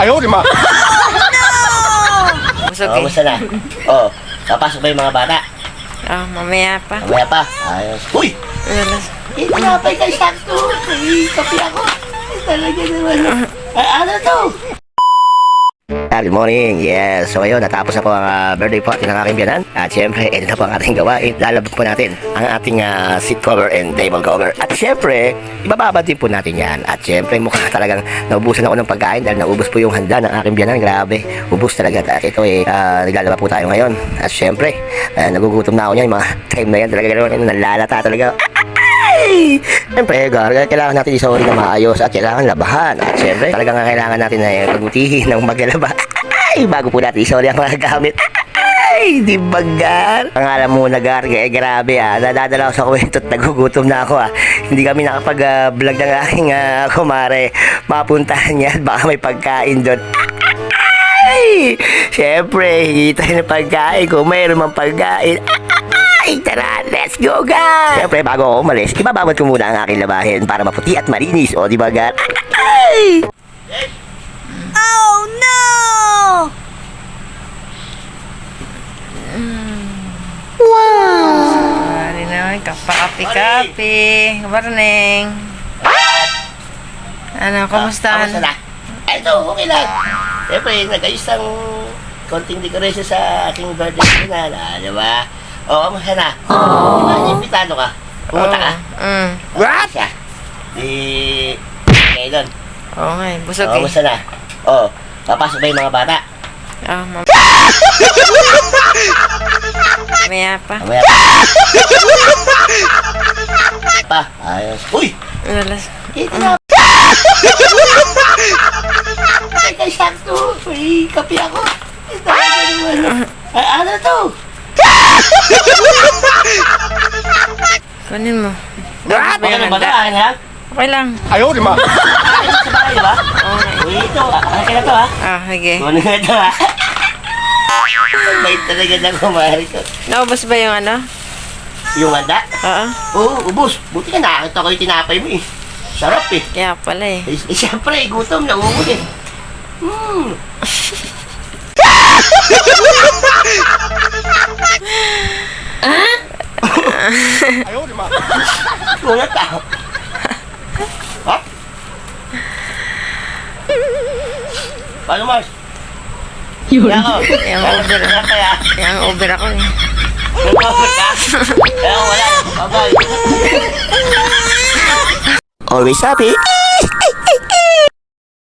Ayaw, di ma. Busog eh. Kamusta na? Oh, papasok ba yung mga bata? Mamaya pa. Mamaya pa. Ayos. Uy! Tinapay kay sakto. Kapi ako. Talaga naman. Ano to? Good morning. Yes. So ayun, natapos na po ang birthday party ng aking biyanan. At syempre, ito na po ang ating gawain. Lalabas po natin ang ating seat cover and table cover. At syempre, ibababad din po natin yan. At syempre, mukhang talagang naubusan ako ng pagkain dahil naubos po yung handa ng aking biyanan. Grabe, ubos talaga. At ito naglalaba po tayo ngayon. At syempre, nagugutom na ako niyan. Yung mga time na yan talaga gano'n. Nalalata talaga. Siyempre, kailangan natin isawari na maayos at kailangan labahan. At siyempre, talagang kailangan natin na pagutihin ng maglalaba. Bago po natin isawari ang mga gamit. Di ba, Gar? Pangalan mo na, Gar. Grabe, nadadala ako sa kwento at nagugutom na ako, Hindi kami nakapag-vlog ng aking kumare. Mapuntahan niya at baka may pagkain doon. Siyempre, hindi tayo ng pagkain kung mayroon mang pagkain. Tara, let's go, guys! Siyempre, bago ako umalis, ibababad ko muna ang aking labahin para maputi at malinis. O, di ba, Gar? Oh, no! Sorry naman, kapakapi-kapi. Good morning. Ano, kumusta? Kamusta na? Ito, okay lang. Siyempre, nag-ayos ng konting decoration sa aking birthday na, di ba? Oo, kamusta na? Di ba, imbitado ka? Pumunta ka? What? Siya. Okay, doon. Oo nga, busog eh. Kamusta na? Papasok ba yung mga bata? Mamaya pa. Mamaya pa. Ayos. Uy! Kay sakto. Kapi ako. Ano to? Kunin mo. Ano ba ito? Akin lang? Okay lang. Ayaw, di ma. Sa bahay, di ba? Uy, ito. Akin na to, Sige. Kunin na ito, Bait talaga na kumari ko. Naubos ba yung ano? Yung handa? Oo. Oo, ubos. Buti ka nakakita ko yung tinapay mo eh. Sarap eh. Kaya pala eh. Siyempre, gutom na uubos eh. Ayaw, di ma. Kulat ako. Ha? Paano, Mars? Yun. Yung over. Yung over ako eh. Over ka? Kaya wala. Bye-bye. Always happy.